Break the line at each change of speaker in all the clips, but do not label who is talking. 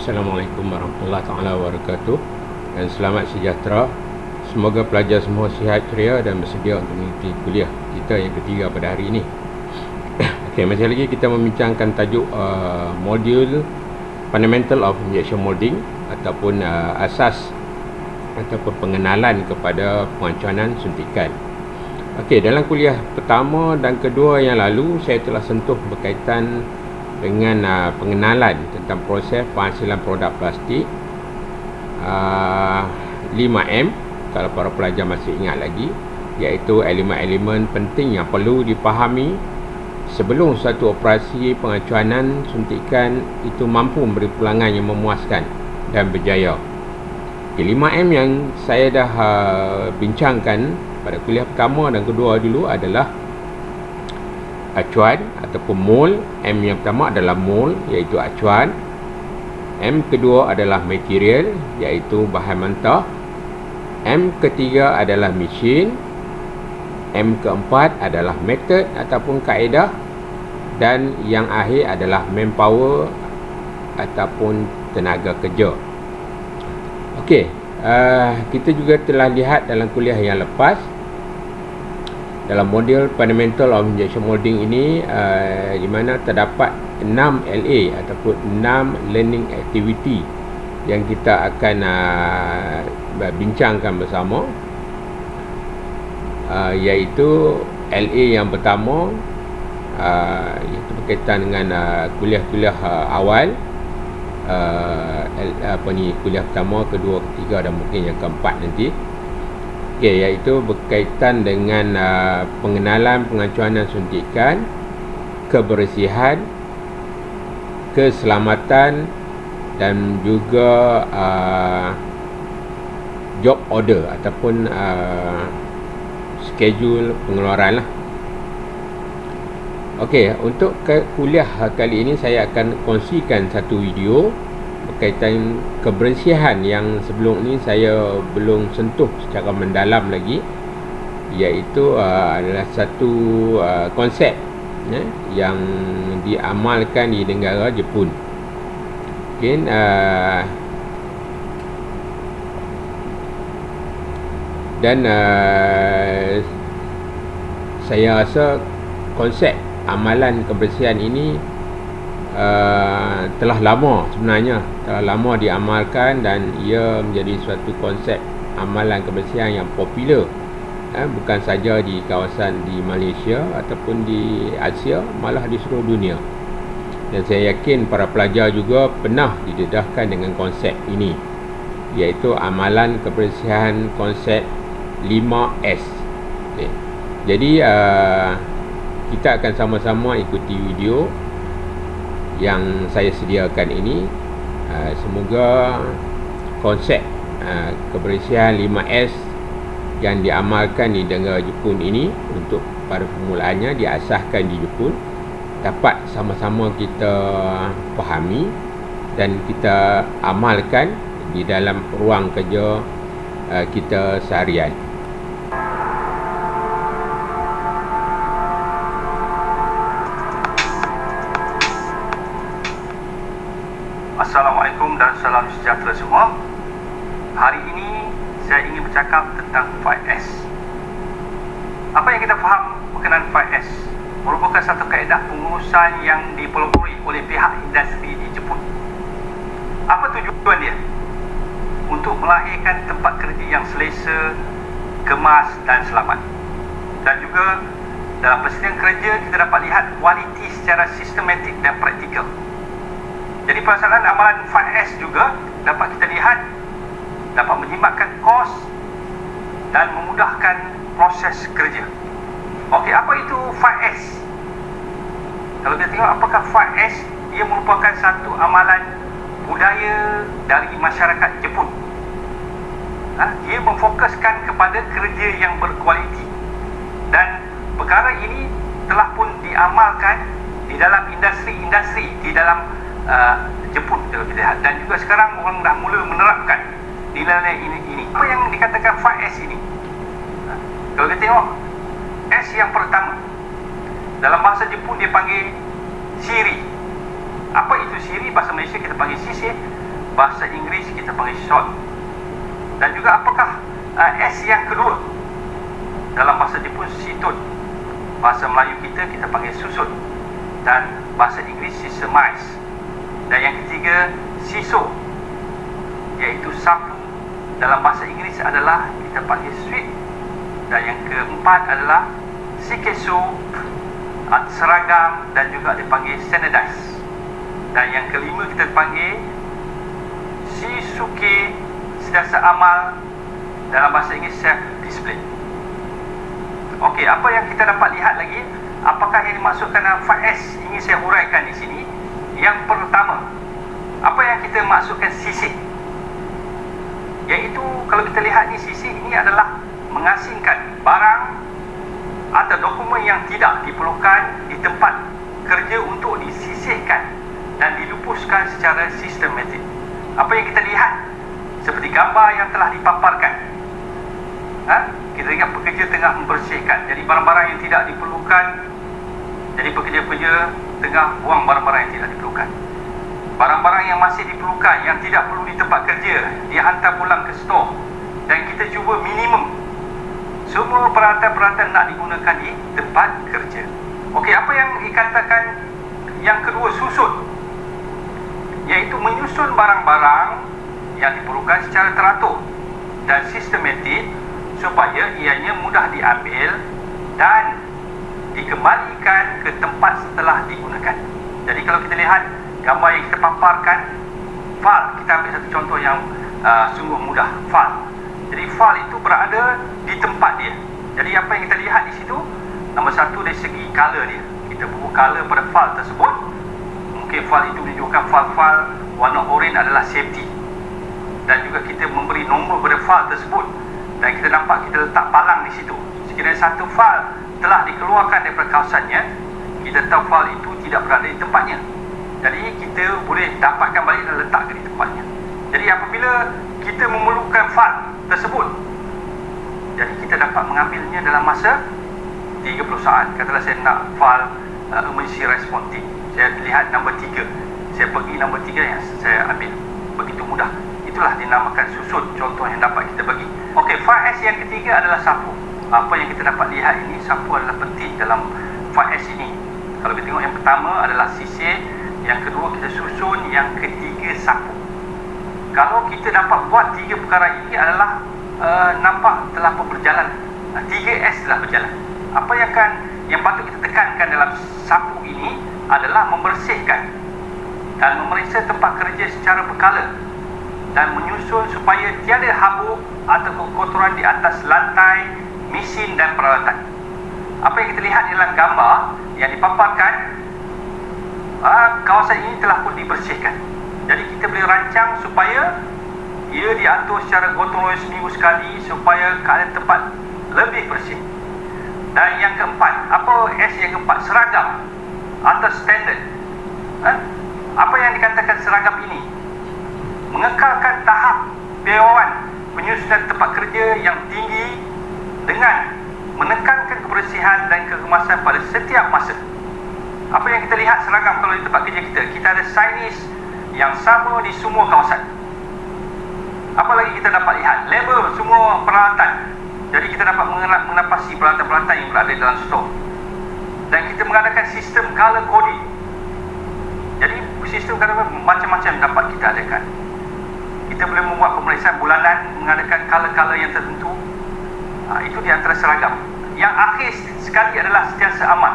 Assalamualaikum warahmatullahi taala wabarakatuh, dan selamat sejahtera. Semoga pelajar semua sihat ceria dan bersedia untuk mengikuti kuliah kita yang ketiga pada hari ini. Okey, masih lagi kita membincangkan tajuk modul Fundamental of Injection Molding ataupun asas ataupun pengenalan kepada pengancanan suntikan. Okey, dalam kuliah pertama dan kedua yang lalu saya telah sentuh berkaitan dengan pengenalan tentang proses penghasilan produk plastik 5M, kalau para pelajar masih ingat lagi, iaitu elemen-elemen penting yang perlu dipahami sebelum satu operasi pengancanan suntikan itu mampu memberi pulangan yang memuaskan dan berjaya. 5M yang saya dah bincangkan pada kuliah pertama dan kedua dulu adalah acuan ataupun mol. M yang pertama adalah mol, iaitu acuan. M kedua adalah material, iaitu bahan mentah. M ketiga adalah mesin. M keempat adalah method ataupun kaedah. Dan yang akhir adalah manpower ataupun tenaga kerja. Okey, kita juga telah lihat dalam kuliah yang lepas, dalam modul Fundamental of Injection Molding ini, di mana terdapat 6 LA ataupun 6 learning activity yang kita akan bincangkan bersama, iaitu LA yang pertama, iaitu berkaitan dengan kuliah-kuliah awal, kuliah pertama, kedua, ketiga dan mungkin yang keempat nanti. Okay, iaitu berkaitan dengan pengenalan pengancanan suntikan, kebersihan, keselamatan dan juga job order ataupun schedule pengeluaran lah. Okey, untuk kuliah kali ini saya akan kongsikan satu video berkaitan kebersihan yang sebelum ini saya belum sentuh secara mendalam lagi, iaitu adalah satu konsep yang diamalkan di negara Jepun. Mungkin dan saya rasa konsep amalan kebersihan ini telah lama diamalkan, dan ia menjadi suatu konsep amalan kebersihan yang popular, bukan saja di kawasan di Malaysia ataupun di Asia, malah di seluruh dunia. Dan saya yakin para pelajar juga pernah didedahkan dengan konsep ini, iaitu amalan kebersihan konsep 5S. Okay. Jadi kita akan sama-sama ikuti video yang saya sediakan ini. Semoga konsep kebersihan 5S yang diamalkan di negara Jepun ini untuk pada permulaannya diasaskan di Jepun dapat sama-sama kita fahami dan kita amalkan di dalam ruang kerja kita seharian.
Assalamualaikum dan salam sejahtera semua. Hari ini saya ingin bercakap tentang 5S. Apa yang kita faham berkenaan 5S? Merupakan satu kaedah pengurusan yang dipelopori oleh pihak industri di Jepun. Apa tujuan dia? Untuk melahirkan tempat kerja yang selesa, kemas dan selamat. Dan juga dalam persediaan kerja kita dapat lihat kualiti secara sistematik dan praktikal. Jadi pelaksanaan amalan 5S juga dapat kita lihat dapat menjimatkan kos dan memudahkan proses kerja. Okey, apa itu 5S? Kalau kita tengok apakah 5S, ia merupakan satu amalan budaya dari masyarakat Jepun. Ia memfokuskan kepada kerja yang berkualiti, dan perkara ini telah pun diamalkan di dalam industri-industri di dalam Jepun, dan juga sekarang orang dah mula menerapkan nilai-nilai ini. Apa yang dikatakan 5S ini? Kalau kita tengok S yang pertama, dalam bahasa Jepun dia panggil Shiri. Apa itu Shiri? Bahasa Malaysia kita panggil sisir. bahasa Inggeris kita panggil short. Dan juga apakah S yang kedua? Dalam bahasa Jepun situn, bahasa Melayu kita panggil susun, dan bahasa Inggeris systemize. Dan yang ketiga siso, iaitu sapu, dalam bahasa Inggeris adalah kita panggil sweep. Dan yang keempat adalah sikeso, seragam, dan juga dipanggil standardize. Dan yang kelima kita panggil shisuke, sentiasa amal, dalam bahasa Inggeris self discipline. Okey, apa yang kita dapat lihat lagi? Apakah yang dimaksudkan dalam 5S ingin saya huraikan di sini? Yang pertama, apa yang kita maksudkan sisih? Iaitu kalau kita lihat ni, sisih ini adalah mengasingkan barang atau dokumen yang tidak diperlukan di tempat kerja untuk disisihkan dan dilupuskan secara sistematik. Apa yang kita lihat seperti gambar yang telah dipaparkan, kita ingat pekerja tengah membersihkan, jadi barang-barang yang tidak diperlukan, jadi pekerja-pekerja tengah buang barang-barang yang tidak diperlukan. Barang-barang yang masih diperlukan, yang tidak perlu di tempat kerja, dia hantar pulang ke stor, dan kita cuba minimum semua peralatan-peralatan nak digunakan di tempat kerja. Okey, apa yang dikatakan yang kedua, susun, iaitu menyusun barang-barang yang diperlukan secara teratur dan sistematik supaya ianya mudah diambil dan dikembalikan ke tempat setelah digunakan. Jadi kalau kita lihat gambar yang kita paparkan, file, kita ambil satu contoh yang sungguh mudah, file. Jadi file itu berada di tempat dia. Jadi apa yang kita lihat di situ, nombor satu dari segi color dia, kita bubuh color pada file tersebut. Mungkin file itu menunjukkan file-file warna oranye adalah safety, dan juga kita memberi nombor pada file tersebut, dan kita nampak kita letak palang di situ. Sekiranya satu file telah dikeluarkan daripada kawasannya, kita tahu file itu tidak berada di tempatnya. Jadi kita boleh dapatkan balik dan letakkan di tempatnya. Jadi apabila kita memerlukan file tersebut, jadi kita dapat mengambilnya dalam masa 30 saat. Katalah saya nak file emergency response team, saya lihat nombor 3, saya pergi nombor 3 yang saya ambil. Begitu mudah. Itulah dinamakan susun, contoh yang dapat kita bagi. Okey, 5S yang ketiga adalah sapu. Apa yang kita dapat lihat ini, sapu adalah penting dalam 5S ini. Kalau kita tengok, yang pertama adalah sisir, yang kedua kita susun, yang ketiga sapu. Kalau kita dapat buat tiga perkara ini adalah nampak telah pun berjalan, 3S telah berjalan. Apa yang patut kita tekankan dalam sapu ini adalah membersihkan dan memeriksa tempat kerja secara berkala dan menyusun supaya tiada habuk atau kotoran di atas lantai, mesin dan peralatan. Apa yang kita lihat dalam gambar yang dipaparkan, kawasan ini telah pun dibersihkan. Jadi kita boleh rancang supaya ia diatur secara gotong royong seminggu sekali supaya keadaan tempat lebih bersih. Dan yang keempat, apa S yang keempat? Seragam atau standard. Apa yang dikatakan seragam ini? Mengekalkan tahap piawaian penyusunan tempat kerja yang tinggi dengan menekankan kebersihan dan kekemasan pada setiap masa. Apa yang kita lihat seragam kalau di tempat kerja kita ada signage yang sama di semua kawasan. Apa lagi kita dapat lihat? Label semua peralatan. Jadi kita dapat menapasi peralatan-peralatan yang berada dalam stor. Dan kita mengadakan sistem color coding. Jadi sistem color macam-macam dapat kita adakan. Kita boleh membuat pemeriksaan bulanan, mengadakan color-color yang tertentu. Itu di antara seragam. Yang akhir sekali adalah sentiasa amal.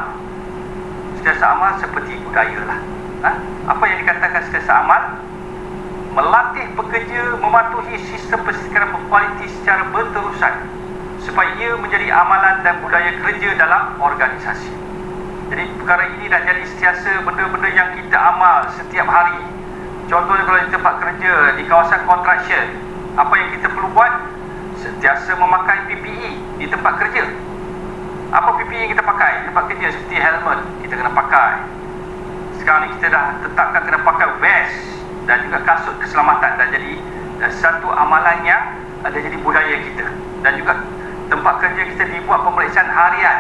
Sentiasa amal seperti budaya lah. Apa yang dikatakan sentiasa amal? Melatih pekerja mematuhi sistem persediaan berkualiti secara berterusan supaya ia menjadi amalan dan budaya kerja dalam organisasi. Jadi perkara ini dah jadi sentiasa benda-benda yang kita amal setiap hari. Contohnya kalau di tempat kerja, di kawasan construction, apa yang kita perlu buat? Sentiasa memakai PPE di tempat kerja. Apa PPE yang kita pakai di tempat kerja? Seperti helmet, kita kena pakai. Sekarang ni kita dah tetapkan kena pakai vest dan juga kasut keselamatan, dan jadi satu amalan yang ada jadi budaya kita. Dan juga tempat kerja kita dibuat pemeriksaan harian,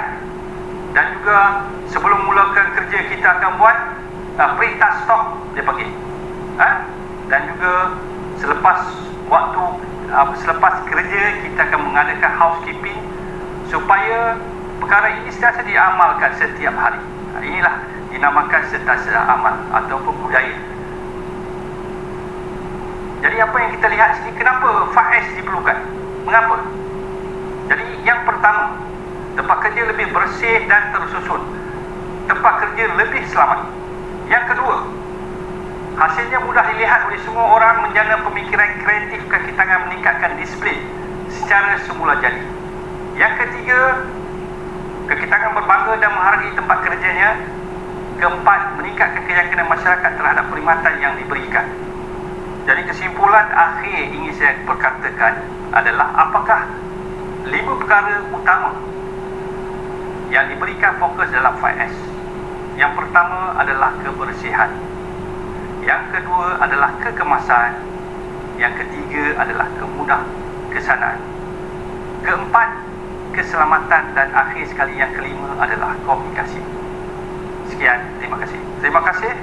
dan juga sebelum mulakan kerja kita akan buat perintah stok dia panggil, dan juga selepas waktu selepas kerja kita akan mengadakan housekeeping supaya perkara ini sentiasa diamalkan setiap hari. Inilah dinamakan sentiasa amal ataupun budaya. Jadi apa yang kita lihat sini, kenapa 5S diperlukan? Mengapa? Jadi yang pertama, tempat kerja lebih bersih dan tersusun. Tempat kerja lebih selamat. Yang kedua, hasilnya mudah dilihat oleh semua orang, menjana pemikiran kreatif, kaki tangan, meningkatkan disiplin secara semula jadi. Yang ketiga, kaki tangan berbangga dan menghargai tempat kerjanya. Keempat, meningkatkan keyakinan masyarakat terhadap perkhidmatan yang diberikan. Jadi kesimpulan akhir ingin saya perkatakan adalah apakah 5 perkara utama yang diberikan fokus dalam 5S. Yang pertama adalah kebersihan. Yang kedua adalah kekemasan. Yang ketiga adalah kemudah kesanaan. Keempat, keselamatan, dan akhir sekali yang kelima adalah komunikasi. Sekian, terima kasih. Terima kasih.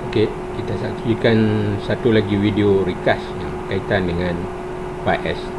Okey, kita saksikan satu lagi video ringkas yang berkaitan dengan 5S.